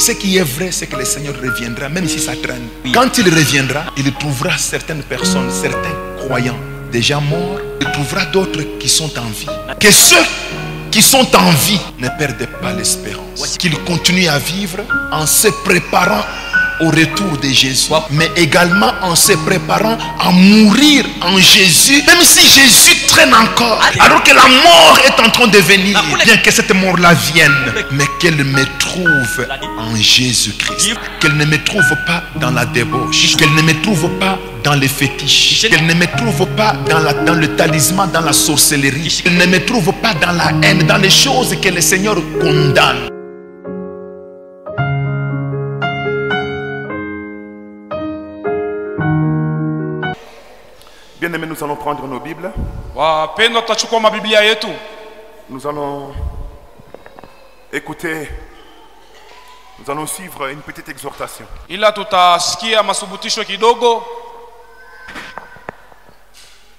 Ce qui est vrai, c'est que le Seigneur reviendra, même si ça traîne. Quand il reviendra, il trouvera certaines personnes, certains croyants déjà morts. Il trouvera d'autres qui sont en vie. Que ceux qui sont en vie ne perdent pas l'espérance. Qu'ils continuent à vivre en se préparant au retour de Jésus, mais également en se préparant à mourir en Jésus, même si Jésus traîne encore, alors que la mort est en train de venir, bien que cette mort-là vienne, mais qu'elle me trouve en Jésus-Christ, qu'elle ne me trouve pas dans la débauche, qu'elle ne me trouve pas dans les fétiches, qu'elle ne me trouve pas dans le talisman, dans la sorcellerie, qu'elle ne me trouve pas dans la haine, dans les choses que le Seigneur condamne. Bien aimés, nous allons prendre nos Bibles. Nous allons écouter, nous allons suivre une petite exhortation.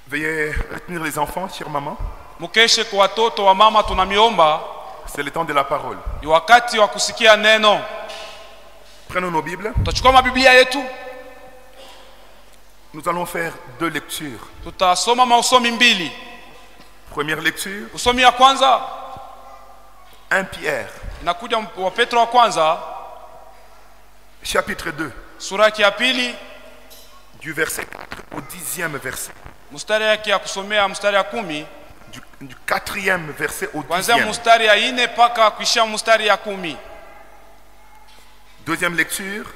Veuillez retenir les enfants, chère maman. C'est le temps de la parole. Prenons nos Bibles. Nous allons faire deux lectures. Première lecture, 1 Pierre, chapitre 2, du verset 4 au 10e verset. Du 4e verset au 10e. Deuxième lecture,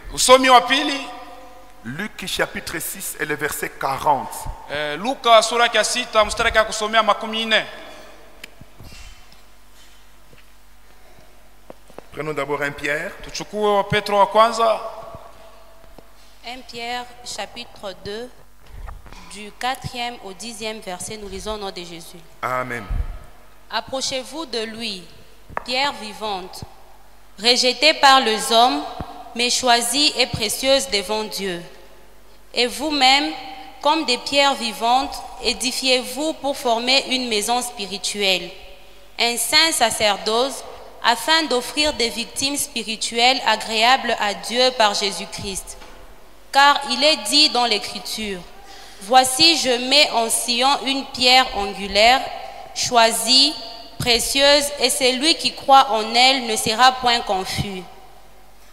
Luc chapitre 6 et le verset 40. Prenons d'abord 1 Pierre. 1 Pierre chapitre 2 du 4e au 10e verset, nous lisons au nom de Jésus. Amen. Approchez-vous de lui, pierre vivante, rejetée par les hommes, mais choisie et précieuse devant Dieu. Et vous-même, comme des pierres vivantes, édifiez-vous pour former une maison spirituelle, un saint sacerdoce, afin d'offrir des victimes spirituelles agréables à Dieu par Jésus-Christ. Car il est dit dans l'Écriture, « Voici, je mets en Sion une pierre angulaire, choisie, précieuse, et celui qui croit en elle ne sera point confus. »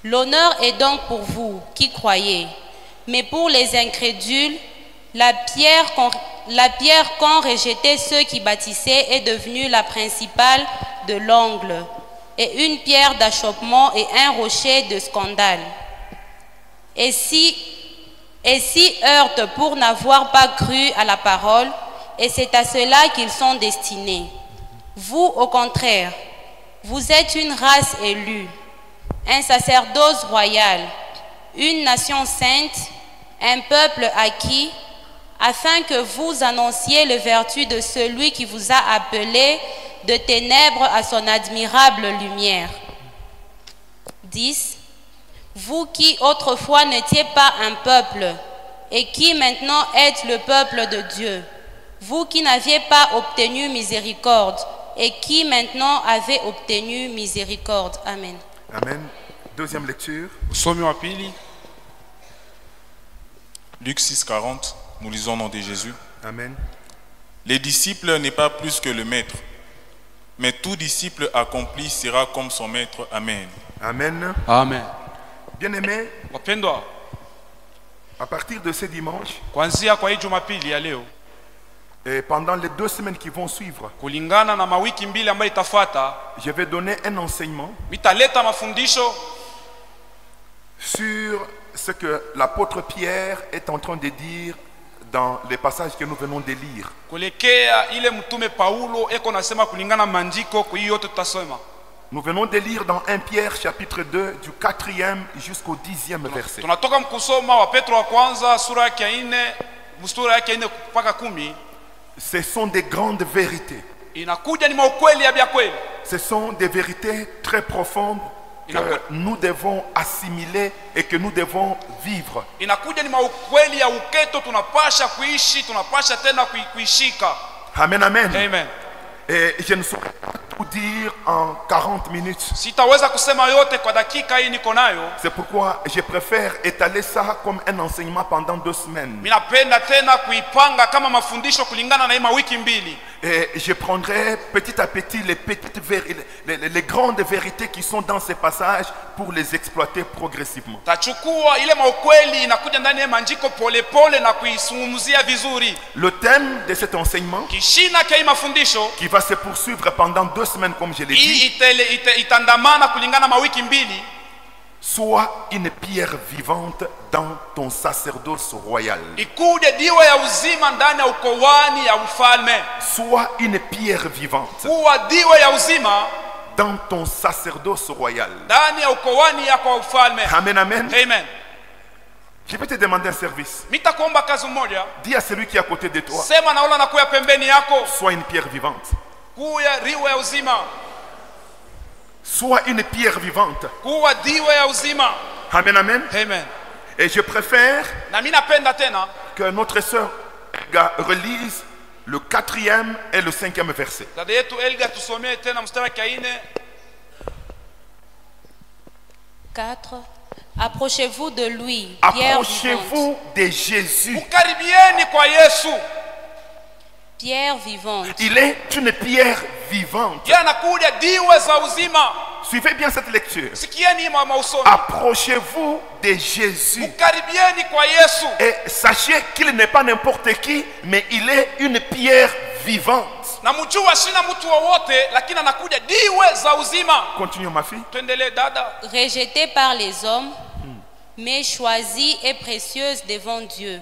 L'honneur est donc pour vous qui croyez, mais pour les incrédules, la pierre qu'ont rejetée ceux qui bâtissaient est devenue la principale de l'angle, et une pierre d'achoppement et un rocher de scandale. Et si heurtent pour n'avoir pas cru à la parole, et c'est à cela qu'ils sont destinés. Vous, au contraire, vous êtes une race élue, un sacerdoce royal, une nation sainte, un peuple acquis, afin que vous annonciez les vertus de celui qui vous a appelé de ténèbres à son admirable lumière. 10. Vous qui autrefois n'étiez pas un peuple, et qui maintenant êtes le peuple de Dieu, vous qui n'aviez pas obtenu miséricorde, et qui maintenant avez obtenu miséricorde. Amen. Amen. Deuxième lecture. Luc 6, 40, nous lisons au nom de Jésus. Amen. Les disciples n'est pas plus que le maître, mais tout disciple accompli sera comme son maître. Amen. Amen. Amen. Bien-aimés, à partir de ce dimanche, et pendant les 2 semaines qui vont suivre, je vais donner un enseignement sur ce que l'apôtre Pierre est en train de dire dans les passages que nous venons de lire. Nous venons de lire dans 1 Pierre chapitre 2 du 4e jusqu'au 10e verset. Ce sont des grandes vérités. Ce sont des vérités très profondes que nous devons assimiler et que nous devons vivre. Amen, amen. Amen. Et je ne saurais pas tout dire en 40 minutes. Sitaweza kusema yote kwa dakika hii niko nayo. C'est pourquoi je préfère étaler ça comme un enseignement pendant 2 semaines. Minapenda tena kuipanga kama mafundisho kulingana na hii wiki mbili. Et je prendrai petit à petit les grandes vérités qui sont dans ces passages pour les exploiter progressivement. Tachukua ile maukweli inakuja ndani ya maandiko pole pole na kuisungumzia vizuri. Le thème de cet enseignement Kishina kia mafundisho qui va se poursuivre pendant 2 semaines comme je l'ai dit. Itandamana kulingana mawiki mbili. Sois une pierre vivante dans ton sacerdoce royal. Ikude diwe ya uzima ndani ya ukowani ya ufalme. Sois une pierre vivante Kuwa diwe ya uzima dans ton sacerdoce royal. ndani ya ukowani ya kwa ufalme. Amen, amen. Amen. Je peux te demander un service. Mitakuomba kazi moja. Dis à celui qui est à côté de toi, Sema na ula na kuya pembeni yako. sois une pierre vivante. Kuya riwe ya uzima. Sois une pierre vivante. Kuwa diwe ya uzima. Amen, amen. Amen. Et je préfère Na mimi napenda tena que notre sœur relise le 4e et le 5e verset. dada yetu Elga tusomee tena mstari wa 4. Approchez-vous de lui, pierre vivante. Approchez-vous de Jésus. Ukaribieni kwa Yesu. Pierre vivante. Il est une pierre vivante. Yeye anakuja diwe za uzima. Suivez bien cette lecture. Sikieni mausoni. Approchez-vous de Jésus. Ukaribieni kwa Yesu. Et sachez qu'il n'est pas n'importe qui, mais il est une pierre vivante. Na mjua sina mtu wowote lakini anakuja diwe za uzima. Continue ma fille. Tuendelee dada. Rejetée par les hommes, mais choisie et précieuse devant Dieu.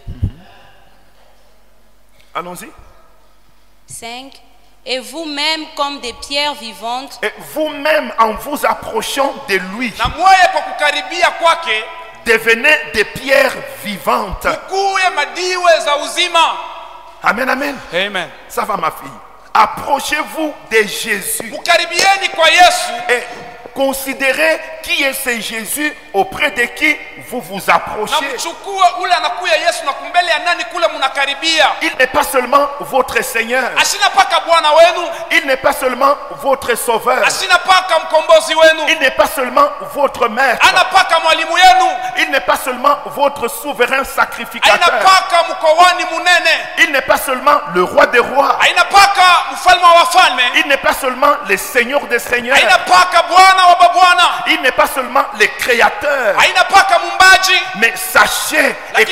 Allons-y. 5. Et vous-même comme des pierres vivantes, Et vous-même, en vous approchant de lui, Na mweye kwa kukaribia kwake devenez des pierres vivantes. kuye madiwe za uzima. Amen, amen. Amen. Ça va ma fille. Approchez-vous de Jésus. Ukaribieni kwa Yesu. Et considérez qui est ce Jésus auprès de qui vous vous Na approchez. mchukue ule anakuya Yesu na kumbele ya nani kule mnakaribia. Il n'est pas seulement votre Seigneur. Asina paka Bwana wenu. Il n'est pas seulement votre Sauveur. Asina paka mkombozi wenu. Il n'est pas seulement votre Maître. Ana paka mwalimu yenu. Il n'est pas seulement votre souverain Aina sacrificateur. paka mkowani munene. Il n'est pas seulement le roi des rois. Aina paka mfalme wa wafalme. Il n'est pas seulement le Seigneur des seigneurs. Aina paka Bwana wa babwana. Il n'est pas seulement le Créateur. Aina paka mumbaji. Mais sachez et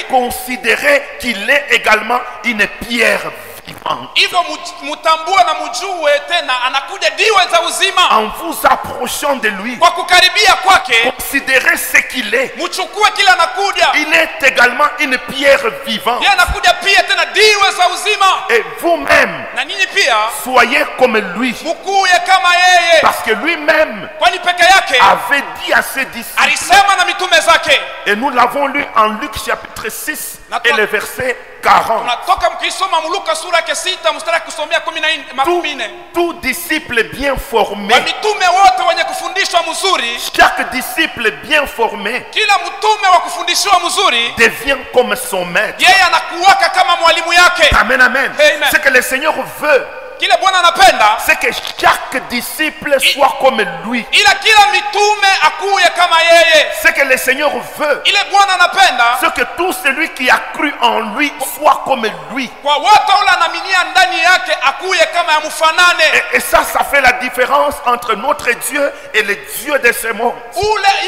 considérez qu'il est également une pierre vivante. Hivyo mutambue na mujue tena anakuja diwe za uzima. En vous approchant de lui, Kwa kukaribia kwake considérez ce qu'il est. mchukue kila anakuja. Il est également une pierre vivante. Yeye anakuja pia tena diwe za uzima. Et vous-même, Na nyinyi pia soyez comme lui. mkuye kama yeye. Parce que lui-même Kwani peke yake avait dit à ses disciples, alisema na mitume zake. et nous l'avons lu en Luc chapitre 6 et Nataka- le verset 40. Tunatoka mkisoma Luka sura ya 6 mstari wa kusomea 14. Tout disciple bien formé, Wa mitume wote wenye kufundishwa mzuri, chaque disciple bien formé kila mtume wa kufundishwa mzuri devient comme son maître. yeye anakuwaka kama mwalimu yake. Amen, amen. Amen. Ce que le Seigneur veut, Kile Bwana anapenda c'est que chaque disciple soit comme lui. ila kila mitume akuye kama yeye. Ce que le Seigneur veut, Ile Bwana anapenda c'est que tout celui qui a cru en lui soit comme lui. kwa wote ule anaminia ndani yake akuye kama ya mfanane. Et ça fait la différence entre notre Dieu et le Dieu de ce monde.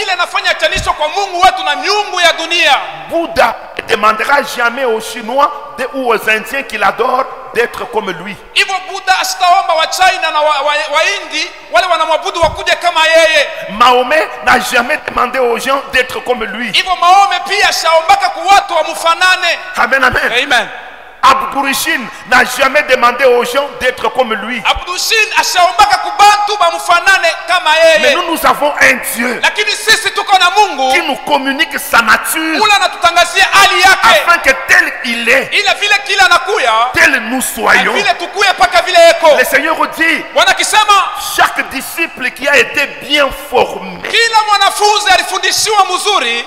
Ile nafanya chanisho kwa Mungu wetu na miungu ya dunia. Bouddha ne demandera jamais aux Chinois ou aux Indiens qui l'adorent d'être comme lui. Hivyo Buddha asitaomba wa China na wa Hindi wale wanamwabudu wakuje kama yeye. Mahomet n'a jamais demandé aux gens d'être comme lui. Hivyo Maome pia ashaombaka kwa watu wamfanane. Amen, amen. Amen. Abdurishim n'a jamais demandé aux gens d'être comme lui. Abdushin ashaombaka kubantu bamfanane kama Mais yeye. nous avons un Dieu Lakini sisi tuko na Mungu qui nous communique sa nature ule anatutangazia hali yake. afin que tel il est, Ile vile kila anakuya tel nous na soyons. vile tukuye paka vile eko. Le Seigneur dit, Bwana kisema chaque disciple qui a été bien formé kila mwanafunzi alifundishiwa mzuri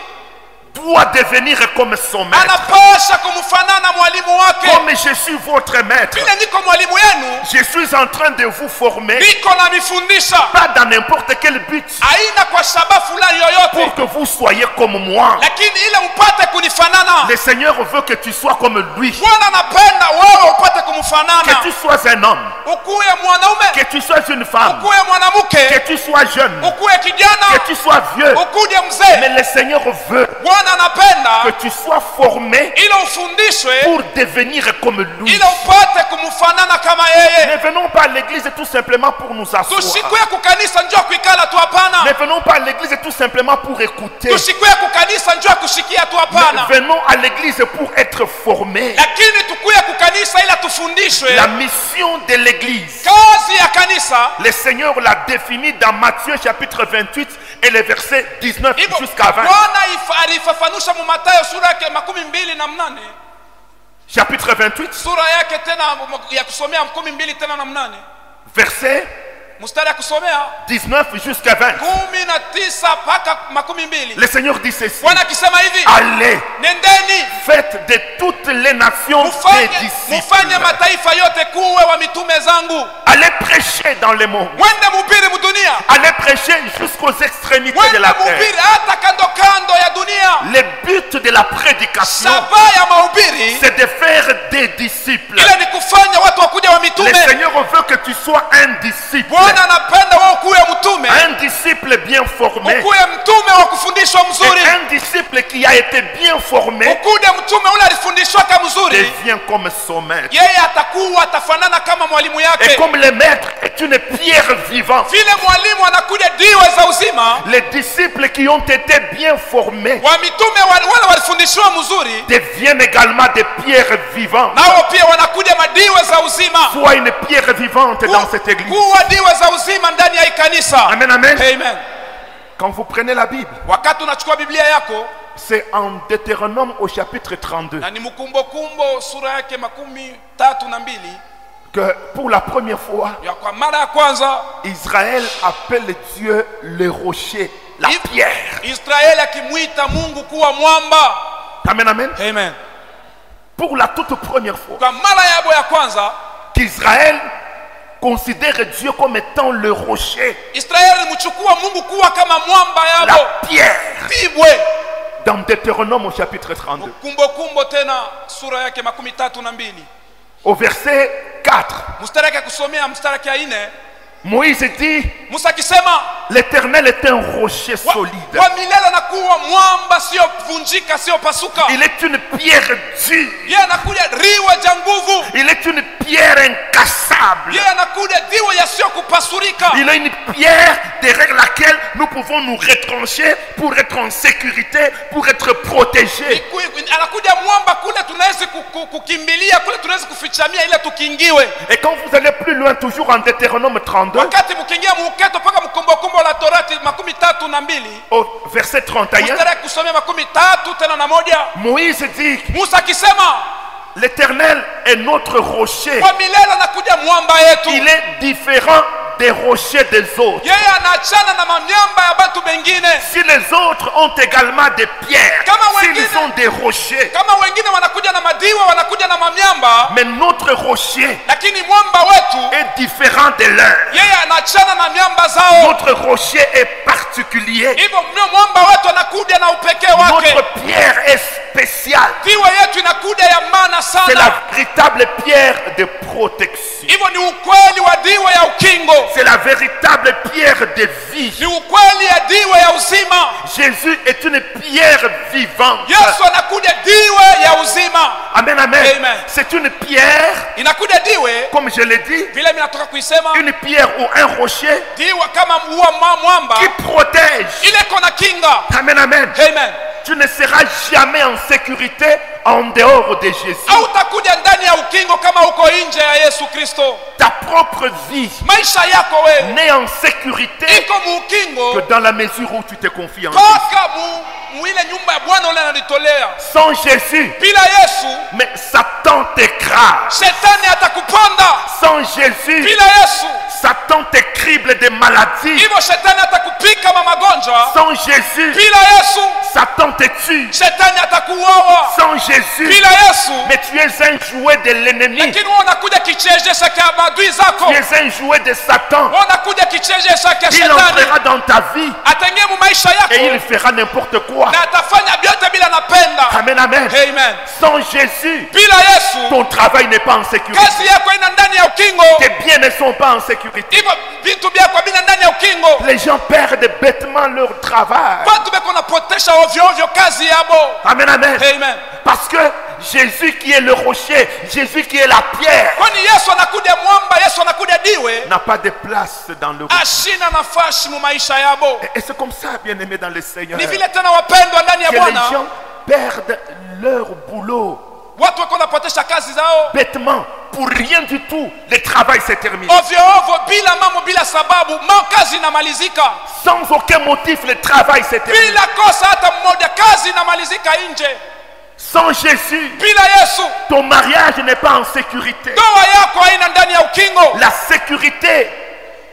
doit devenir comme son maître. anapasha kumfanana mwalimu wake. Comme je suis votre maître, Vile niko mwalimu yenu, je suis en train de vous former, niko namifundisha, pas dans n'importe quel but, aina kwa sababu fulani yoyote, pour que vous soyez comme moi. lakini ile mpate kunifanana. Le Seigneur veut que tu sois comme lui, Bwana anapenda wewe upate que kumfanana, tu sois un homme, ukuwe mwanaume, que tu sois une femme, ukuwe mwanamke, que tu sois jeune, ukuwe kijana, que tu sois vieux. ukuje Mais mzee. le Seigneur veut Bwana anapenda que tu sois formé ile ufundishwe, pour devenir comme lui. ile upate kumfanana kama yeye. Ne venons pas à l'église tout simplement pour nous asseoir. Tusikue kukanisa njoo kuikala tu, hapana. Ne venons pas à l'église tout simplement pour écouter. Tusikue kukanisa njoo kusikia tu, Mais hapana. venons à l'église pour être formés. Lakini tukuye kukanisa ila tufundishwe. La mission de l'église, Kazi ya kanisa le Seigneur l'a définie dans Matthieu chapitre 28 et les versets 19 hivyo jusqu'à 20. Bwana alifafanusha mu Mathayo sura yake 28, Chapitre 28, sura yake tena ya kusomea 12 tena na 8, verset mstari ya kusomea 19 jusqu'à 20. 19 mpaka 12. Le Seigneur dit ceci: Bwana akisema hivi, allez, nendeni faites de toutes les nations des mufanye disciples. mataifa yote kuwe wa mitume zangu. Allez prêcher dans le monde. Mwende mubiri mudunia, Allez prêcher jusqu'aux extrémités de mwende la terre. mubiri hata kando kando ya dunia. Le but de la prédication, Shabaha ya mahubiri c'est de faire des disciples. ile ni kufanya watu wakuja wa Le mitume. Seigneur veut que tu sois un disciple. Bwana anapenda wewe ukuwe mtume, Un disciple bien formé. ukuwe mtume wa kufundishwa mzuri, Et un disciple qui a été bien formé ukude mtume ule alifundishwa kama mzuri, devient comme son maître. yeye atakuwa atafanana kama mwalimu Et yake. comme le maître est une pierre vivante, Vile mwalimu anakuja diwe za uzima, les disciples qui ont été bien formés wa mitume wale walifundishwa mzuri, deviennent également des pierres vivantes. nao pia wanakuja madiwe za uzima. Sois une pierre vivante dans cette église. Kuwa diwe za uzima ndani ya hii kanisa. Amen, amen. Amen. Quand vous prenez la Bible, Wakati unachukua Biblia yako, c'est en Deutéronome au chapitre 32 na ni Mkumbo sura yake 32, que pour la première fois, ya kwa mara ya kwanza Israël appelle Dieu le rocher, la pierre. Israeli akimwita Mungu kuwa mwamba. Amen, amen. Amen. Pour la toute première fois, Kwa mara yabo ya kwanza qu'Israël considère Dieu comme étant le rocher, Israeli mchukua Mungu kuwa kama mwamba yabo. la pierre. Tibwe. Dans Deutéronome au chapitre 32, Kumbukumbu tena sura yake 32, au verset 4, mstari yake kusomea mstari yake 4, Moïse dit: Musa akisema l'Éternel est un rocher solide. wa milele anakuwa mwamba sio vunjika sio pasuka. Il est une pierre dure. Yeye anakuja riwa ja nguvu. Il est une pierre incassable. Yeye anakuja diwe yasio kupasurika. Il est une pierre derrière laquelle nous pouvons nous retrancher pour être en sécurité, pour être protégés. Anakuja mwamba kule tunaweza kukimbilia, kule tunaweza kufichamia ile tukingiwe. Et quand vous allez plus loin, toujours en Deutéronome 32, Wakati mkingia muketo paka Mkumbukumbu la Torati 32, au verset 31, mstari kusomea 33 tena na 1, Moïse dit: Musa akisema l'Éternel est notre rocher. kwa milele anakuja mwamba yetu. Il est différent des rochers des autres. Yeye anaachana na mamiamba ya batu bengine. Si les autres ont également des pierres, Kama s'ils wengine- ont des rochers, Kama wengine wanakuja na madiwa, wanakuja na mamiamba, mais notre rocher lakini mwamba wetu est différent de leur. yeye anaachana na miamba zao. Notre rocher est particulier. Hivyo mwamba wetu anakuja na upekee wake. Notre pierre est spéciale. Diwe yetu inakuja ya maana C'est sana. la véritable pierre de protection. Hivyo ni ukweli wa diwe ya ukingo, C'est la véritable pierre de vie. ni ukweli ya diwe ya uzima. Jésus est une pierre vivante. Yesu anakuja diwe ya uzima. Amen, amen. Amen. C'est une pierre, Inakuja diwe comme je l'ai dit, vile mimi natoka kuisema, une pierre ou un rocher diwe kama mwamba qui protège. ile kona kinga. Amen, amen. Amen. Tu ne seras jamais en sécurité en dehors de Jésus. hautakuja ndani ya ukingo kama uko nje ya Yesu Kristo. Ta propre vie Maisha yako wewe n'est en sécurité iko muukingo que dans la mesure où tu te confies en Jésus. mpaka mwile nyumba ya Bwana ule analitolea. Sans Jésus, Bila Yesu mais Satan t'écrase. shetani atakuponda. Sans Jésus, Bila Yesu Satan te crible de maladies. hivyo shetani atakupika magonjwa. Sans Jésus, Bila Yesu Satan te tue. shetani atakuuawa. Sans Jésus, Bila Yesu mais tu es un jouet de l'ennemi. lakini wewe unakuja kichezesha cha maadui zako. Tu es un jouet de Satan. Wewe unakuja kichezesha cha Il shetani. entrera dans ta vie Ataingia mu maisha et il yako fera n'importe quoi. na atafanya vyote bila napenda. Amen, amen. Amen. Sans Jésus, Bila Yesu ton travail n'est pas en sécurité. kazi yako ina ndani ya ukingo. Tes biens ne sont pas en sécurité. Hivyo vitu vyako vina ndani ya ukingo. Les gens perdent bêtement leur travail. Watu beko napotesha ovyo ovyo kazi yabo. Amen, amen. Amen. Parce que Jésus qui est le rocher, Jésus qui est la pierre, Kwani Yesu anakuja mwamba, Yesu anakuja diwe, n'a pas de place dans le rocher. ashina nafasi mu maisha yabo. Et c'est comme ça, bien aimé dans le Seigneur, Ni que vile tena wapendwa ndani ya les Bwana, gens perdent leur boulot watu wako napotesha kazi zao bêtement. Pour rien du tout, le travail s'est terminé. ovyo ovyo, bila mambo, bila sababu, kazi inamalizika Sans aucun motif, le travail s'est terminé. bila kosa hata mmoja, kazi inamalizika nje. Sans Jésus, Bila Yesu ton mariage n'est pas en sécurité. ndoa yako haina ndani ya ukingo. La sécurité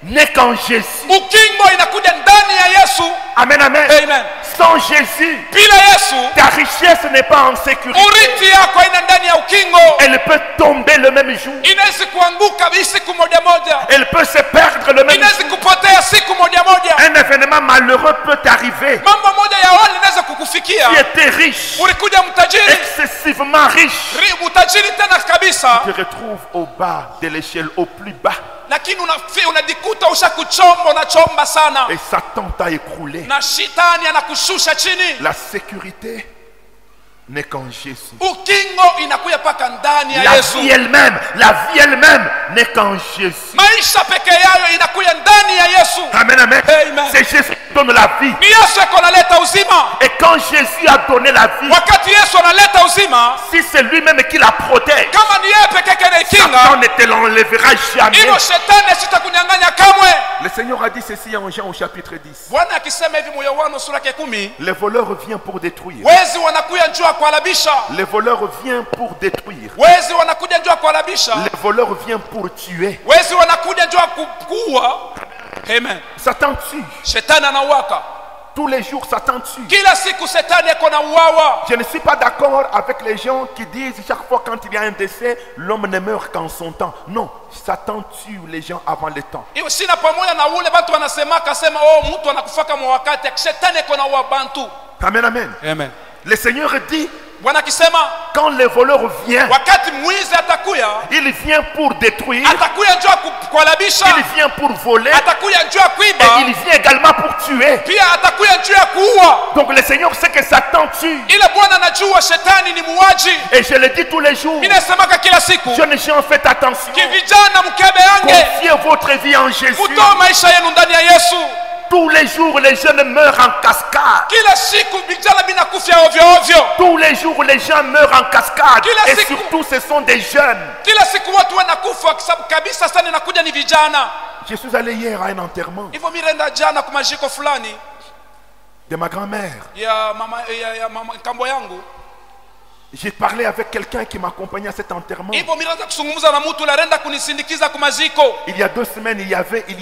n'est qu'en Jésus. Ukingo inakuja ndani ya Yesu. Amen, amen. Amen. Sans Jésus, Bila Yesu ta richesse n'est pas en sécurité. urithi yako haina ndani ya ukingo. Elle peut tomber le même jour. Inaweza kuanguka siku moja moja, Elle peut se perdre le même inaweza jour. kupotea siku moja moja. Un événement malheureux peut t'arriver. Mambo moja ya wale inaweza kukufikia. Tu étais riche, Ulikuja mtajiri, excessivement riche. utajiri tena kabisa, Tu te retrouves au bas de l'échelle, au plus bas. lakini unajikuta ushakuchomba, unachomba sana Et Satan t'a écroulé. na shetani anakushusha chini. La sécurité n'est qu'en Jésus. Ukingo inakuja paka ndani ya La Yesu. vie elle-même n'est qu'en Jésus. Maisha peke yayo inakuja ndani ya Yesu. Amen, amen. Amen. C'est Jésus qui donne la vie. Ni Yesu yako analeta uzima. Et quand Jésus a donné la vie, Wakati Yesu analeta uzima, si c'est lui-même qui la protège, kama ni yeye peke yake Satan anaikinga, ne te l'enlèvera jamais. hilo shetani sitakunyang'anya kamwe. Le Seigneur a dit ceci en Jean au chapitre 10. Bwana akisema hivi mu Yohana sura ya 10, Le voleur vient pour détruire. wezi wanakuja njoo kuhalabisha. Le voleur vient pour détruire. Wezi wanakuja njoo kuhalabisha. Le voleur vient pour tuer. Wezi wanakuja njoo kuua. Amen. Satan tue. Shetani anauaka. Tous les jours, Satan tue. Kila siku shetani yako na uawa. Je ne suis pas d'accord avec les gens qui disent chaque fois quand il y a un décès, l'homme ne meurt qu'en son temps. Non, Satan tue les gens avant le temps. Hiyo sina pamoja na ule watu wanasemaka sema oh mtu anakufaka mwa wakati, shetani yako na uwa bantu. Amen, amen. Amen. Le Seigneur dit, Bwana akisema quand le voleur vient, wakati mwizi atakuya, il vient pour détruire, atakuya njoo kuhalabisha, il vient pour voler, atakuya njoo kuiba, et il vient également pour tuer. pia atakuya njoo kuua. Donc le Seigneur sait que Satan tue. Ile Bwana anajua shetani ni muuaji. Et je le dis tous les jours, Inasemaka kila siku, jeunes gens, faites attention. kivijana mkebe yange, Confiez votre vie en Jésus. kutoa maisha yenu ndani ya Yesu. Tous les jours, les jeunes meurent en cascade. Kila siku vijana binakufia ovyo ovyo. Tous les jours, les gens meurent en cascade. Kila Et siku. surtout, ce sont des jeunes. Kila siku watu wanakufa kwa sababu kabisa sana inakuja ni vijana. Je suis allé hier à un enterrement Hivyo mimi nenda jana kwa majiko fulani de ma grand-mère. ya mama kambo yangu. J'ai parlé avec quelqu'un qui m'accompagnait à cet enterrement. Hivyo mimi naanza kuzungumza na mtu ule anaenda kunisindikiza kwa maziko. Il y a 2 semaines, il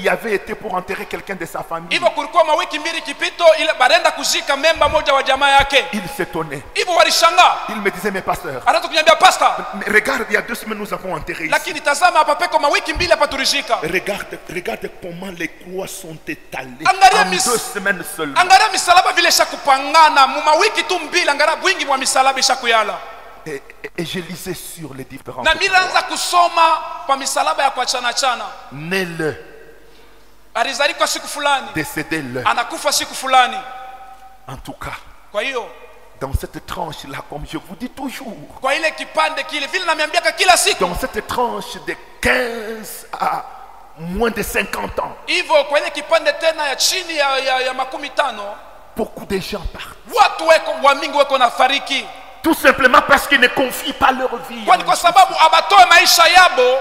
y avait été pour enterrer quelqu'un de sa famille. Hivyo kulikuwa mawiki mbili kipito ile barenda kuzika memba moja wa jamaa yake. Il s'étonnait. Hivyo walishangaa. Il me disait, mais pasteur, Anaanza kuniambia pastor, mais regarde, il y a 2 semaines, nous avons enterré ici. lakini tazama hapa peko mawiki mbili hapa tulishika. Regarde comment les croix sont étalées. Angalia En 2 semaines seulement. Angalia misalaba vile shakupangana mu mawiki tu mbili, angalia bwingi mwa misalaba ishakuyala. Et je lisais sur les différents. Na mimi naanza kusoma kwa misalaba ya kuachana chana. Né-le, Alizalika siku fulani, décédé-le. anakufa siku fulani. En tout cas, Kwa hiyo dans cette tranche-là, comme je vous dis toujours, kwa ile kipande kile vile namiambiaka kila siku, dans cette tranche de 15 à moins de 50 ans, hivyo kwa ile kipande tena ya chini ya 50, beaucoup de gens partent. watu weko wa mingi weko na fariki. Tout simplement parce qu'ils ne confient pas leur vie. kwani kwa sababu abatoe maisha yabo.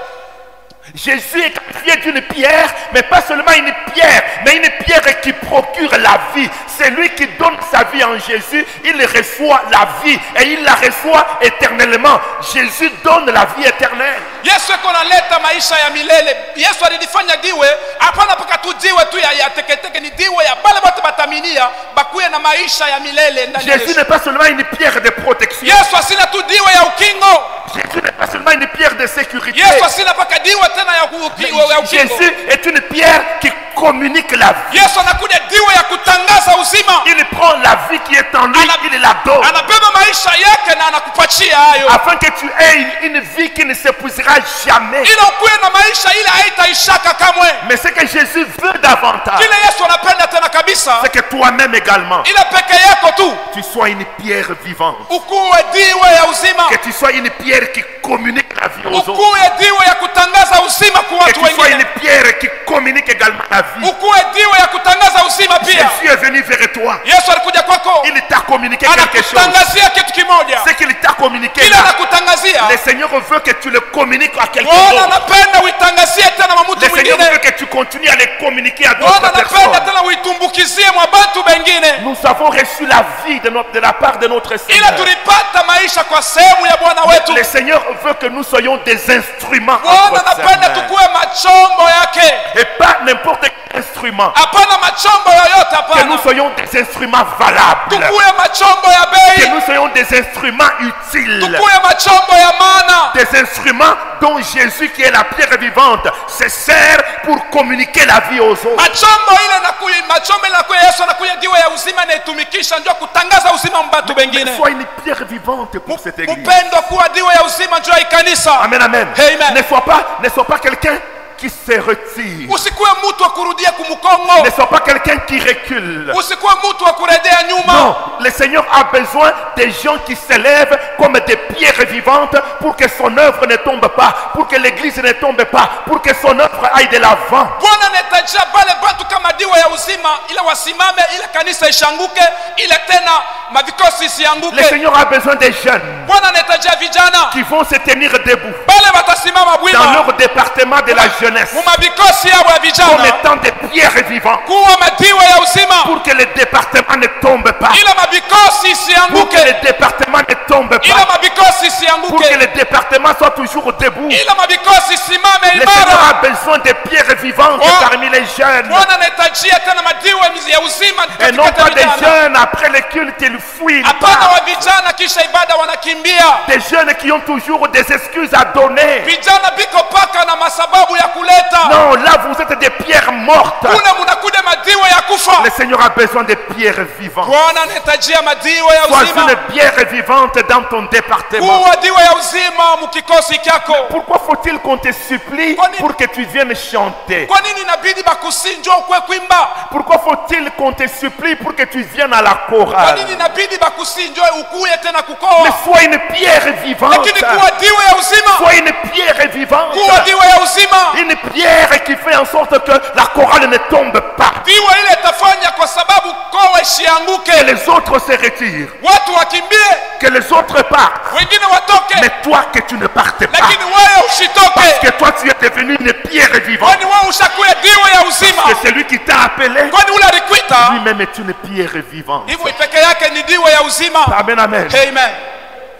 Jésus est qualifié d'une pierre, mais pas seulement une pierre, mais une pierre qui procure la vie. C'est lui qui donne sa vie en Jésus, il reçoit la vie et il la reçoit éternellement. Jésus donne la vie éternelle. Yesu eko naleta maisha ya milele. Yesu alilifanya diwe, hapana paka tu diwe tu ya teketeke, ni diwe ya bale bote bataminia bakuye na maisha ya milele ndani ya Jésus Yesu. n'est pas seulement une pierre de protection. Yesu asina tu diwe ya ukingo. Jésus n'est pas seulement une pierre de sécurité. Yesu asina paka diwe tena ya ukingo. Jésus est une pierre qui communique la vie. Yesu anakuja diwe ya kutangaza uzima. Il prend la vie qui est en lui, il la donne. Anabeba maisha yake na anakupatia hayo. Afin que tu aies une vie qui ne s'épuisera jamais. Ili ukuwe na maisha ile haitaishaka kamwe. Mais ce que Jésus veut davantage, Kile Yesu anapenda tena kabisa, c'est que toi-même également, ile peke yako tu tu sois une pierre vivante. ukuwe diwe ya uzima. Que tu sois une pierre qui communique la vie aux autres. Ukuwe diwe ya kutangaza uzima kwa Que watu tu sois wengine. une pierre qui communique également la vie. Ukuwe diwe ya kutangaza uzima pia. Jésus est venu vers toi. Yesu alikuja kwako, Il t'a communiqué quelque chose. anakutangazia kitu kimoja. Ce qu'il t'a communiqué Kile là, anakutangazia, le Seigneur veut que tu le communiques à quelqu'un Bwana d'autre. anapenda uitangazie tena kwa mtu Le Seigneur veut mwingine. que tu continues à les communiquer à Bwana d'autres anapenda personnes. tena uitumbukizie mwa bantu bengine. Nous avons reçu la vie de la part de notre Ila Seigneur. tulipata maisha kwa sehemu ya Bwana wetu. Le Seigneur veut que nous soyons des instruments Bwana entre ses anapenda mains. tukuwe machombo yake. Et pas n'importe quel instrument. Hapana machombo yoyote, Que nous hapana. soyons des instruments valables. Tukuwe machombo ya Que bei. nous soyons des instruments utiles. Tukuwe machombo ya maana. Des instruments dont Jésus, qui est la pierre vivante, se sert pour communiquer la vie aux autres. Machombo ile nakuya Yesu anakuja diwe ya uzima na itumikisha ndio kutangaza uzima mbatu bengine. Sois une pierre vivante pour cette église. Upendo kuwa diwe ya uzima ndio ya kanisa. Amen, amen. Amen. Ne sois pas quelqu'un qui se retire. Usikuwe mtu wa kurudia kumkongo. Ne sois pas quelqu'un qui recule. Usikuwe mtu wa kurejea nyuma. Non, le Seigneur a besoin des gens qui s'élèvent comme des pierres vivantes pour que son œuvre ne tombe pas, pour que l'église ne tombe pas, pour que son œuvre aille de l'avant. Bwana anahitajia bale batu kama diwe ya uzima ile wasimame, ile kanisa ishanguke, ile tena mavikosi Le isianguke. Seigneur a besoin des jeunes Bwana anahitajia vijana qui vont se tenir debout bale watasimama dans bwima leur département de la jeunesse mu mavikosi yao ya comme vijana étant des pierres vivantes kuwa madiwe ya uzima, pour que le département ne tombe pas, ile mavikosi pour que isianguke, le département ne tombe ile pas, mavikosi pour que isianguke, le département soit toujours debout. ile mavikosi isimame Le Seigneur imara. a besoin de pierres vivantes Oh. parmi les jeunes. Bwana anahitajia tena madiwe ya uzima Et non katika pas des vijana. jeunes après le culte, ils fuient. ils Hapana partent. wa vijana kisha ibada wanakimbia. Des jeunes qui ont toujours des excuses à donner. Vijana biko paka na masababu ya kuleta. Non, là vous êtes des pierres mortes. Kuna munakuja madiwe ya kufa. Le Seigneur a besoin de pierres vivantes. Bwana anahitajia madiwe ya Sois uzima. une pierre vivante dans ton département. Kuwa diwe ya uzima mukikosi kyako. Pourquoi faut-il qu'on te supplie pour que tu viennes chanter? Kwa nini inabidi bakusinjwa ukwe kwimba? Pourquoi faut-il qu'on te supplie pour que tu viennes à la Kwa chorale? nini inabidi bakusinjwa ukuye tena Mais kukoa? sois une pierre vivante. Lakini kuwa diwe ya uzima. Sois une pierre vivante. Kuwa diwe ya uzima. Une pierre qui fait en sorte que la chorale ne tombe pas. Diwe ile itafanya kwa sababu koa isianguke. Que les autres se retirent. Watu wakimbie, Que les autres partent. wengine watoke. Mais toi que tu ne partes pas. Lakini wewe usitoke. Parce que toi tu es devenu une pierre vivante. Kwani wewe ushakuwa diwe ya uzima. Que celui qui t'a appelé Kwani ule alikwita lui-même est une pierre vivante. hivyo peke yake ni diwe ya uzima. Amen, amen. Amen.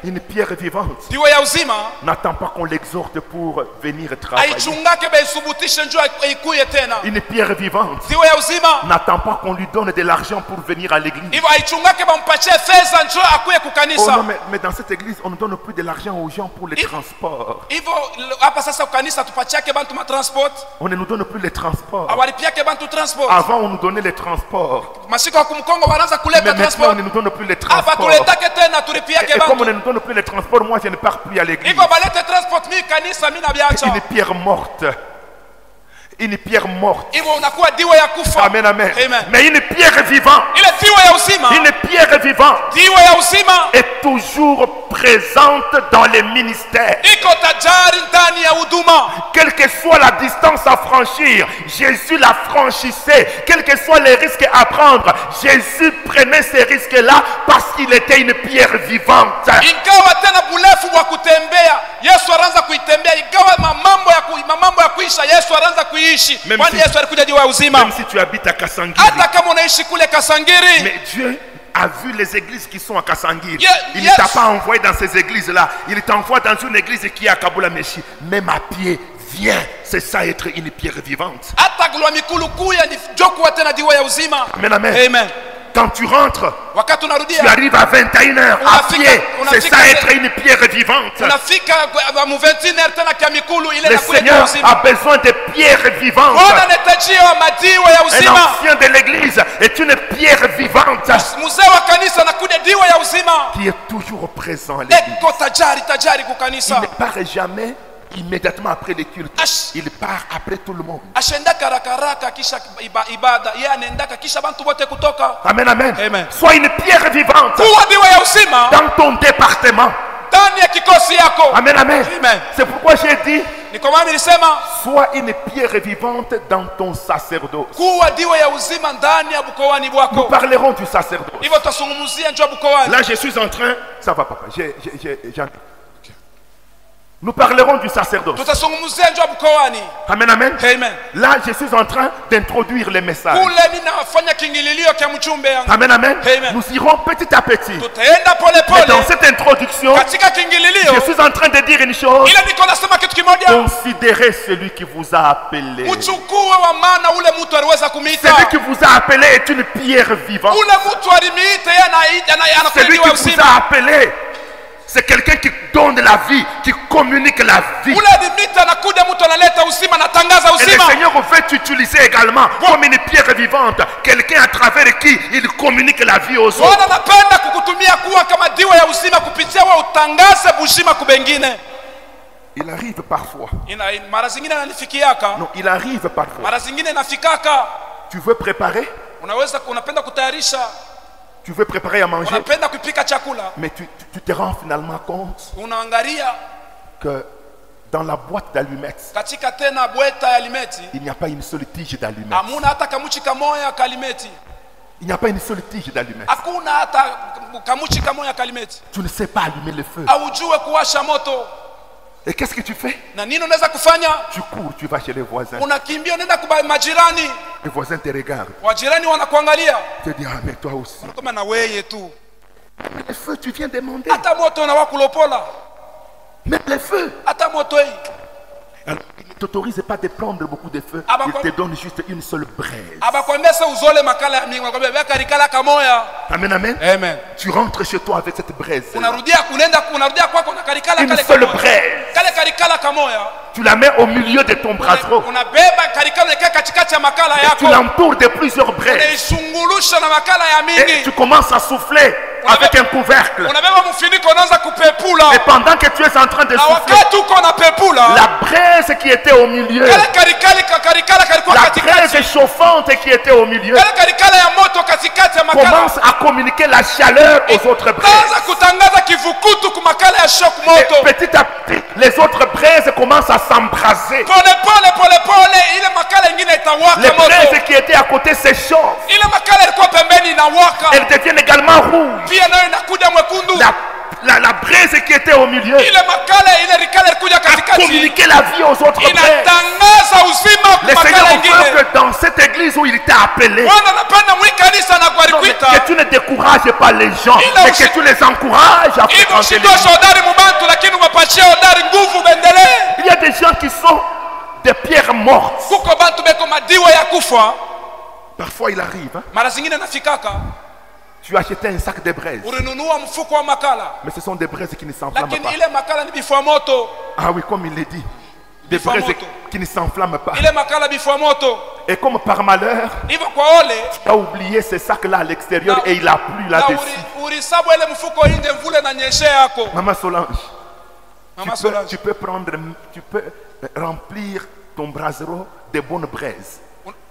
Une pierre vivante Diwe ya uzima n'attend pas qu'on l'exhorte pour venir travailler. aichungake beisubutishe njoo ikuye tena. Une pierre vivante Diwe ya uzima n'attend pas qu'on lui donne de l'argent pour venir à l'église. hivyo aichungake bampatie fedha njoo akuye Oh kukanisa. non, mais dans cette église, on ne donne plus de l'argent aux gens pour les transports. Hivyo hapa sasa kukanisa tupachiake bantu matransport, On ne nous donne plus les transports. awalipiake bantu transport. Avant, on nous donnait les transports. Mashiko ya kumkongo wanaanza Mais kuleta maintenant, transport. on ne nous donne plus les Hapa transports. tuletake tena tulipiake Et comme on bantu. ne nous donne plus les transports, moi, je ne pars plus à l'église. Hivyo balete transport mi kanisa mi nabiacha. Une pierre morte. Une pierre morte. Hivyo unakuwa diwe ya kufa. Amen, amen. Amen. Mais une pierre vivante. Ile diwe ya uzima. Une pierre vivante Diwe ya uzima est toujours présente dans les ministères. iko tajari ndani ya huduma. Quelle que soit la distance à franchir, Jésus la franchissait. Quels que soient les risques à prendre, Jésus prenait ces risques-là parce qu'il était une pierre vivante. Ingawa tena burefu wa kutembea, Yesu anaanza kuitembea. Ingawa mambo ya kuisha, Yesu anaanza kuishi. Kwani Yesu alikuja jiwe ya uzima. Même si tu habites à Kasangiri. Hata kama unaishi kule Kasangiri. Mais Dieu a vu les églises qui sont à Kasangiri. Il ne t'a pas envoyé dans ces églises-là. Il t'envoie dans une église qui est à Kabula Meshi. Même à pied, viens. C'est ça être une pierre vivante. Amen, amen. Amen. Quand tu rentres, tu arrives à 21h à pied. C'est ça être une pierre vivante. Le Seigneur a besoin de pierres vivantes. Un ancien de l'église est une pierre vivante qui est toujours présent à l'église. Il ne part jamais immédiatement après les cultes. Il part après tout le monde. Amen, amen. Amen. Sois une pierre vivante dans ton département. Amen, amen. Amen. C'est pourquoi j'ai dit, sois une pierre vivante dans ton sacerdoce. Nous parlerons du sacerdoce. Là, je suis en train... Ça va, papa. Nous parlerons du sacerdoce. Amen, amen. Amen. Là, je suis en train d'introduire les messages. Amen, amen. Amen. Nous irons petit à petit. Mais dans cette introduction, je suis en train de dire une chose. Considérez celui qui vous a appelé. Celui qui vous a appelé est une pierre vivante. Celui qui vous a appelé, c'est quelqu'un qui donne la vie, qui communique la vie. Et le Seigneur veut t'utiliser également comme une pierre vivante. Quelqu'un à travers qui il communique la vie aux autres. Il arrive parfois. Non, il arrive parfois. Tu veux préparer? Tu veux préparer à manger, mais tu te rends finalement compte que dans la boîte d'allumettes, il n'y a pas une seule tige d'allumettes. Il n'y a pas une seule tige d'allumettes. Tu ne sais pas allumer le feu. Et qu'est-ce que tu fais? Tu cours, tu vas chez les voisins. Les voisins te regardent. Tu te dis, ah mais toi aussi. Mais le feu, tu viens demander. Mais le feu. Alors, il ne t'autorise pas de prendre beaucoup de feu. Il te donne juste une seule braise. Amen, amen. Amen. Tu rentres chez toi avec cette braise. Une Une seule braise. Tu la mets au milieu de ton brasero. Et tu l'entoures de plusieurs braises. Et tu commences à souffler avec un couvercle. Et pendant que tu es en train de souffler, la braise qui était au milieu, la braise chauffante qui était au milieu, commence à communiquer la chaleur aux autres braises. Et petit à petit, les autres braises commencent à s'embraser. Les braises qui étaient à côté s'échauffent. Elles deviennent également rouges. La braise qui était au milieu a communiqué la vie aux autres braises. Le Seigneur veut que dans cette église où il t'a appelé, que tu ne décourages pas les gens, mais que tu les encourages à fréquenter l'église. Il y a des gens qui sont des pierres mortes. Parfois il arrive, hein, tu as acheté un sac de braises, mais ce sont des braises qui ne s'enflamment pas. Ah oui, comme il l'a dit, des braises qui ne s'enflamment pas. Et comme par malheur, tu as oublié ce sac-là à l'extérieur et il a plu là-dessus. Maman Solange, tu peux remplir ton brasero de bonnes braises.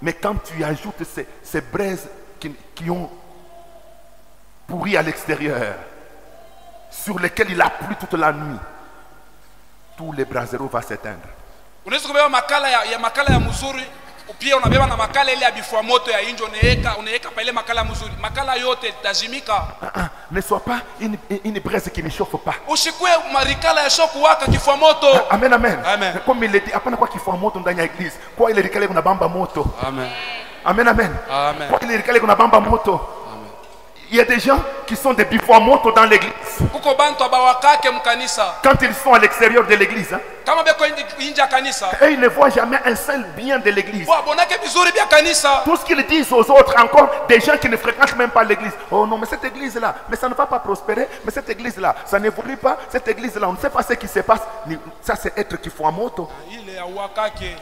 Mais quand tu ajoutes ces braises qui ont pourri à l'extérieur, sur lesquelles il a plu toute la nuit, tous les brasero vont s'éteindre. Unaweza kubeba makala ya mzuri, pia unabeba na makala ile ya bifua moto ya injo, unaweka pa ile makala mzuri, makala yote itazimika. Ne sois pas une braise qui ne chauffe pas. Usikue marikala ya shoku waka kifua moto. Amen, amen. Amen. Comme il dit, apana kwa kifua moto ndani ya église. Kwa ile rikale kuna bamba moto. Amen. Amen, amen. Amen. Kwa ile rikale kuna bamba moto. Il y a des gens qui sont des bifua moto dans l'église. Kuko bantu abawakake mkanisa. Quand ils sont à l'extérieur de l'église, hein, Kama beko inja kanisa. et ils ne voient jamais un seul bien de l'église. Wa bonake bizuri bya kanisa. Tout ce qu'ils disent aux autres, encore des gens qui ne fréquentent même pas l'église. Oh non, mais cette église-là, mais ça ne va pas prospérer. Mais cette église-là, ça n'évolue pas. Cette église-là, on ne sait pas ce qui se passe. Ça, c'est être qui faut en moto. Ile ya wakake.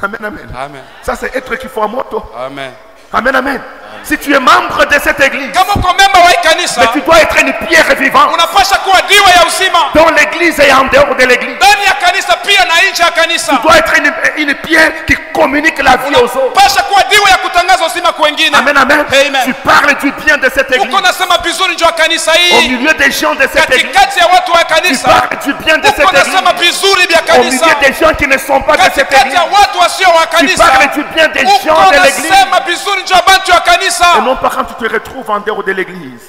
Amen, amen. Amen. Ça, c'est être qui faut en moto. Amen. Amen, amen. Si tu es membre de cette église, Kama uko memba wa kanisa, mais tu dois être une pierre vivante unapasha kuwa diwa ya uzima. dans l'église et en dehors de l'église. Ndani ya kanisa pia na nje ya kanisa. Tu dois être une pierre qui communique la vie aux autres. Unapasha kuwa diwa ya kutangaza uzima kwa wengine. Amen, amen. Amen. Tu parles du bien de cette église. Uko nasema vizuri njoo kanisa Au hii. milieu des gens de cette église, Katikati ya watu wa tu kanisa. parles du bien de cette Uko église. nasema vizuri vya Au kanisa. milieu des gens qui ne sont pas de cette Katikati église, ya watu wasio wa tu kanisa. parles du bien des gens Uko de l'église. nasema vizuri njoo bantu wa kanisa. Et non pas quand tu te retrouves en dehors de l'église.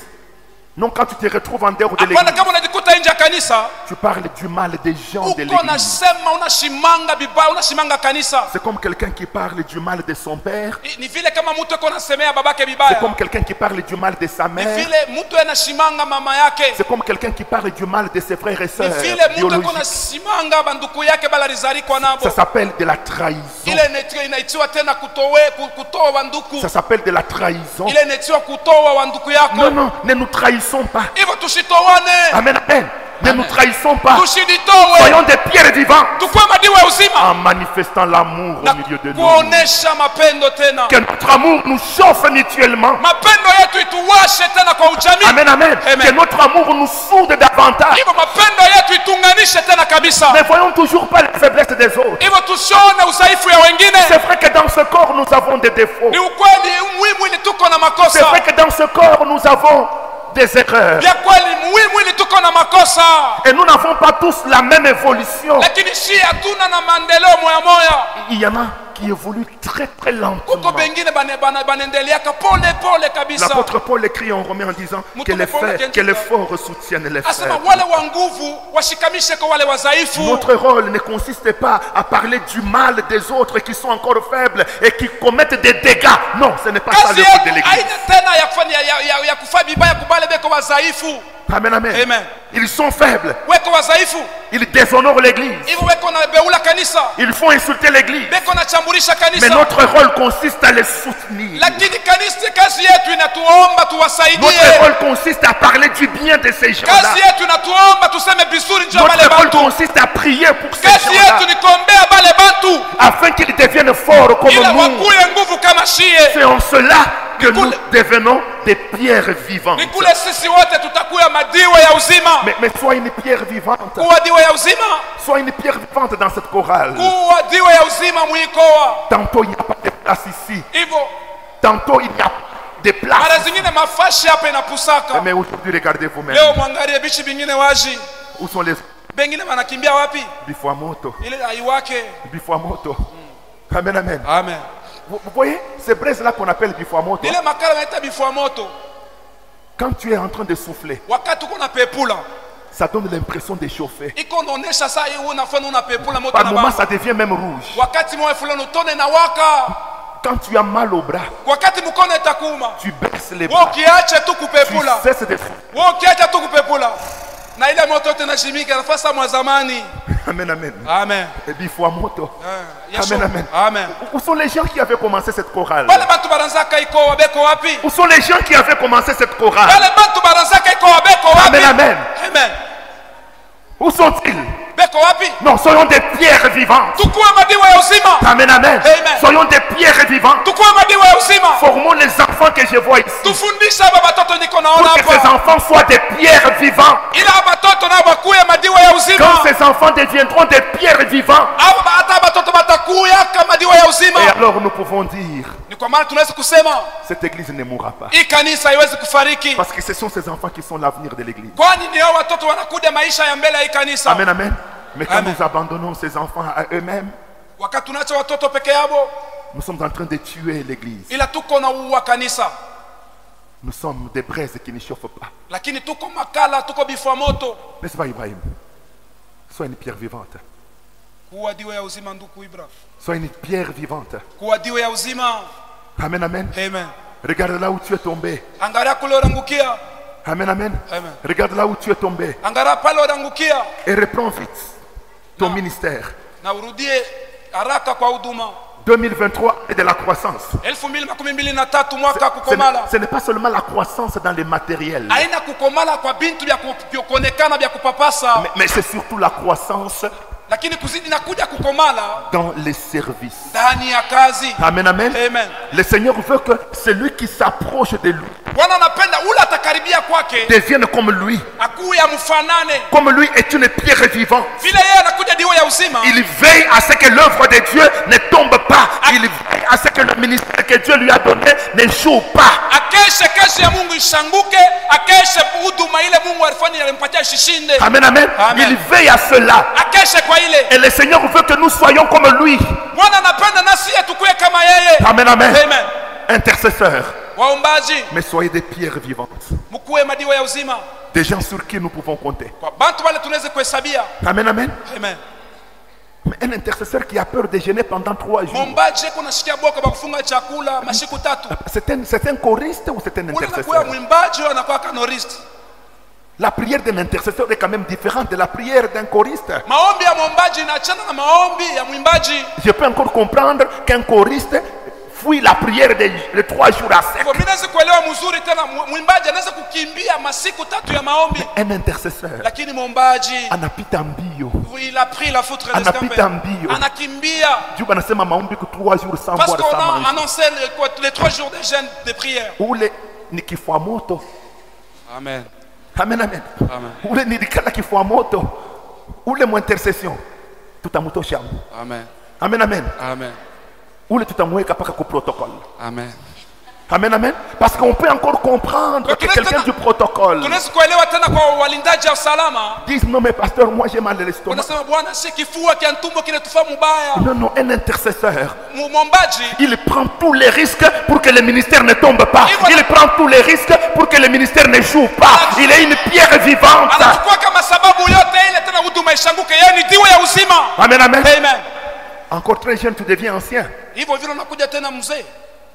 Non, quand tu te retrouves en dehors de Hapana l'église, kama unajikuta nje ya kanisa. tu parles du mal des gens de Uko l'église. nasema unashimanga bibaya, unashimanga kanisa. C'est comme quelqu'un qui parle du mal de son père. Ni vile kama mtu yuko nasemea babake C'est vibaya. comme quelqu'un qui parle du mal de sa Ni mère. vile mtu anashimanga mama yake. C'est comme quelqu'un qui parle du mal de ses frères et Ni sœurs vile mtu yuko biologiques. nasimanga banduku yake balarizarikwa nabo. Ça s'appelle de la trahison. Ile inaitiwa tena kutoa wanduku. Ça s'appelle de la trahison. Ile inaitiwa kutoa wanduku yako. Non, non, ne nous trahissons pas. Hivyo tusitowane. Amen, amen. Ne nous trahissons pas. Tusiditowe. Soyons des pierres vivantes Tukue madiwa ya uzima. en manifestant l'amour au Na milieu de nous. kuonesha mapendo tena. Que notre amour nous chauffe mutuellement. Mapendo yetu ituwashe tena kwa ujamii. Amen, amen. Amen. Que notre amour nous soude davantage. Hivyo mapendo yetu itunganishe tena kabisa. Ne voyons toujours pas les faiblesses des autres. Hivyo tusione udhaifu ya wengine. C'est vrai que dans ce corps, nous avons des défauts. Ni ukweli mwili tuko na C'est makosa. vrai que dans ce corps, nous avons des erreurs. Vya kweli mwili tuko na makosa. Et nous n'avons pas tous la même évolution. Lakini si hatuna na maendeleo moya moya. Il y en a qui évoluent très très Kuko lentement. bengine banendeleaka pole kabisa. L'apôtre Paul écrit en Romains en disant que les forts soutiennent les Asema faibles. wale wa nguvu washikamishe kwa wale wadhaifu. Notre rôle ne consiste pas à parler du mal des autres qui sont encore faibles et qui commettent des dégâts. Non, ce n'est pas ça Kazi le but de yetu l'église. haina tena ya kufanya ya kufanya vibaya kubale beko wadhaifu. Amen, amen. Amen. Ils sont faibles. Weko wadhaifu. Ils déshonorent l'église. Hivyo weko na beula kanisa. Ils font insulter l'église. Beko na chamburisha Mais kanisa. notre rôle consiste à les soutenir. Lakini kanisa kazi yetu inatuomba tuwasaidie. Notre rôle consiste à parler du bien de ces gens-là. Kazi yetu inatuomba tuseme vizuri njoo bale Notre rôle bantu. consiste à prier pour ces Kazi gens-là yetu ni kuombea bale bantu afin qu'ils deviennent forts comme ila nous. wakuye nguvu kama shie. C'est en cela que nous devenons des pierres vivantes. Ni kule sisi wote tutakuya madiwa ya uzima. Mais sois une pierre vivante. Kuwa diwa ya uzima. Sois une pierre vivante dans cette chorale. Kuwa diwa ya uzima muikoa. Tantôt il n'y a pas de place ici. Hivyo Tantôt il n'y a pas de mara place. zingine mafashi hapa inapusaka. Mais aujourd'hui, regardez vous-même. Leo mwangalie bichi bingine waji. Où sont les Bengine wanakimbia wapi? bifuamoto? Ile aiwake. Bifuamoto. Amen, amen. Amen. Vous voyez, ces braises-là qu'on appelle bifuamoto, Ile makala naita bifua moto. quand tu es en train de souffler, Wakati uko na pepula. ça donne l'impression de chauffer. Iko naonesha saa hii unafanya una pepula moto Par na moments, baba. ça devient même rouge. Wakati moyo fulani utone na waka. Quand tu as mal au bras, Wakati mkono itakuma. tu baisses les Wewe bras. ukiacha tu Tu kupepula. cesses de souffler. Wewe ukiacha tu kupepula. Na ile moto yote inashimika nafasa mwa zamani. Amen, amen. Amen. Et bifuamoto. Yesu. Amen, amen. Amen. Où sont les gens qui avaient commencé cette chorale? Wale bantu baranzaka iko wabeko wapi? Où sont les gens qui avaient commencé cette chorale? Wale bantu baranzaka iko wabeko wapi? Amen, amen. Amen. Où sont-ils? Beko wapi? Non, soyons des pierres vivantes. Tukue madiwa ya uzima. Amen, amen. Amen. Soyons des pierres vivantes. Tukue madiwa ya uzima. Formons les enfants que je vois ici. Tufundisha aba batoto niko naona Pour que ces hapa. enfants soient des pierres vivantes. Ila batoto na bakuye madiwa ya Quand uzima. ces enfants deviendront des pierres vivantes, Aba hata batoto batakuya kama madiwa ya uzima. et alors nous pouvons dire, Ni kwa maana tunaweza kusema cette église ne mourra pas. hii kanisa haiwezi kufariki. Parce que ce sont ces enfants qui sont l'avenir de l'église. Kwani ni hao watoto wanakuja maisha ya mbele ya hii kanisa. Amen, amen. Mais quand Amen. nous abandonnons ces enfants à eux-mêmes, wakati tunaacha watoto peke yao, nous sommes en train de tuer l'église. ila tuko na uwa kanisa, Nous sommes des braises qui ne chauffent pas. lakini tuko makala, tuko bifua moto. N'est-ce pas, Ibrahim? Sois une pierre vivante. Kuwa diwe ya uzima, ndugu Ibrahim. Sois une pierre vivante. Kuwa diwe ya uzima. Amen, amen. Amen. Regarde là où tu es tombé. Angalia kule urangukia. Amen, amen. Amen. Regarde là où tu es tombé. Angalia pale urangukia, Et reprends vite ton ministère. na urudie haraka kwa huduma. 2023 est de la croissance. 2023 mwaka kukomala. Ce n'est pas seulement la croissance dans les matériels, Aina kukomala kwa bintu vya kuonekana vya kupapasa, mais c'est surtout la croissance lakini kuzidi na kuja kukomala dans les services. ndani ya kazi. Amen, amen. Amen. Le Seigneur veut que celui qui s'approche de lui Bwana anapenda ule atakaribia kwake devienne comme lui. akuye amfanane. Comme lui est une pierre vivante. Vile yeye anakuja diwe ya uzima, Il veille à ce que l'œuvre de Dieu ne tombe pas. Il veille à ce que le ministère que Dieu lui a donné ne joue pas. akeshe kazi ya Mungu ishanguke, akeshe huduma ile Mungu alifanya alimpatia ishinde. Amen, amen. Amen. Il veille à cela. Akeshe kwa ile. Et le Seigneur veut que nous soyons comme lui. Bwana anapenda nasi tukuwe kama yeye. Amen, amen. Amen. Intercesseurs. Waombaji, Mais soyez des pierres vivantes. mkuwe madiwa ya uzima, Des gens sur qui nous pouvons compter. kwa bantu wale tunaweza kuhesabia. Amen, amen. Amen. Mais un intercesseur qui a peur de jeûner pendant 3 jours. Mwombaji kuna shikia boka ba kufunga chakula mashiku 3. C'est un choriste ou c'est un Ule anakuwa intercesseur? mwimbaji au anakuwa kanorist. La prière d'un intercesseur est quand même différente de la prière d'un choriste. Maombi ya mwombaji inaachana na maombi ya mwimbaji. Je peux encore comprendre qu'un choriste fuit la prière les 3 jours à sec. Kwa mimi naweza kuelewa mzuri tena mwimbaji anaweza kukimbia masiku 3 ya maombi. Un intercesseur Lakini mwombaji anapita mbio. il a pris la foutre Anapita mbio. anakimbia. Dieu anasema maombi ku 3 jours sans Parce boire qu'on sans a manger. annoncé les 3 jours de jeûne de prière. Ule ni kifua moto. Amen. Amen, amen. Amen. Ule ni likala kifua moto. Ule mu intercession tutamutosha. Amen. Amen, amen. Amen. Ule tutamweka paka ku protocole. Amen. Amen, amen. Parce qu'on peut encore comprendre que quelqu'un du protocole Tunaweza kuelewa tena kwa walindaji wa usalama. dise non mais pasteur, moi j'ai mal à l'estomac. Wanasema bwana, si kifua kia tumbo kinatufaa mubaya. Non, non, un intercesseur, Mwombaji il prend tous les risques pour que le ministère ne tombe pas. Il prend tous les risques pour que le ministère ne joue pas. Il est une pierre vivante. anachukua kama sababu yote ile tena huduma ishanguke, yeye ni diwe ya uzima. Amen, amen. Amen. Encore très jeune, tu deviens ancien. Hivyo vile unakuja tena mzee,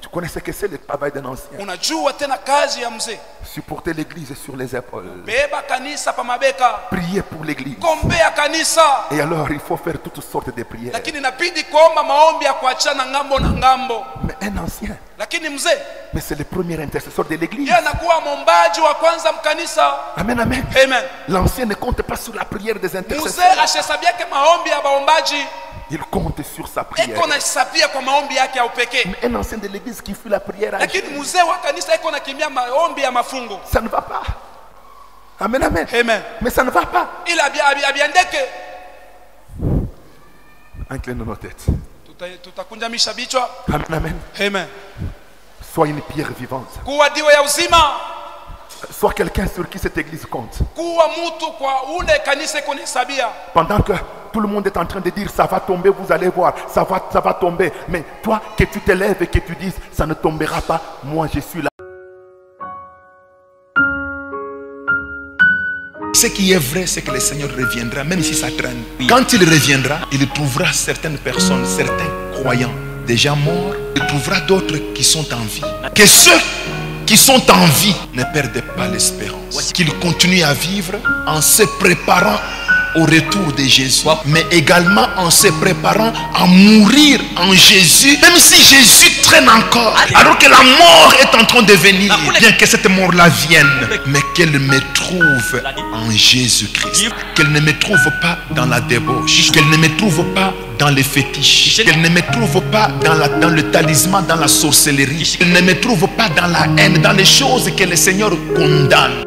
Tu connais ce que c'est le travail d'un ancien. unajua tena kazi ya mzee. Supporter l'église sur les épaules. Beba kanisa pa mabeka, Prier pour l'église. kombea kanisa. Et alors, il faut faire toutes sortes de prières. Lakini inabidi kuomba maombi ya kuachana ngambo na ngambo. Mais un ancien, Lakini mzee mais c'est le premier intercesseur de l'église. yeye anakuwa mwombaji wa kwanza mkanisa. Amen, amen. Amen. L'ancien ne compte pas sur la prière des Mzee intercesseurs. ashesabiake maombi ya baombaji, Il compte sur sa prière. eko nahesabia kwa maombi yake ya upekee. Mais un ancien de l'église qui fuit la prière, à Lakini mzee wa kanisa eko nakimbia maombi ya mafungo. ça ne va pas. Amen, amen. Amen. Mais ça ne va pas. Ila abiandeke, Incline nos têtes. tutakunjamisha bichwa. Amen, amen. Amen. Sois une pierre vivante. Kuwa diwe ya uzima, Sois quelqu'un sur qui cette église compte. kuwa mtu kwa ule kanisa iko nahesabia. Pendant que tout le monde est en train de dire ça va tomber, vous allez voir, ça va tomber. Mais toi, que tu te lèves et que tu dises ça ne tombera pas, moi je suis là. Ce qui est vrai, c'est que le Seigneur reviendra, même si ça traîne. Quand il reviendra, il trouvera certaines personnes, certains croyants déjà morts. Il trouvera d'autres qui sont en vie. Que ceux qui sont en vie ne perdent pas l'espérance. Qu'ils continuent à vivre en se préparant au retour de Jésus, mais également en se préparant à mourir en Jésus, même si Jésus traîne encore, alors que la mort est en train de venir, bien que cette mort-là vienne, mais qu'elle me trouve en Jésus-Christ, qu'elle ne me trouve pas dans la débauche, qu'elle ne me trouve pas dans les fétiches, qu'elle ne me trouve pas dans le talisman, dans la sorcellerie, qu'elle ne me trouve pas dans la haine, dans les choses que le Seigneur condamne.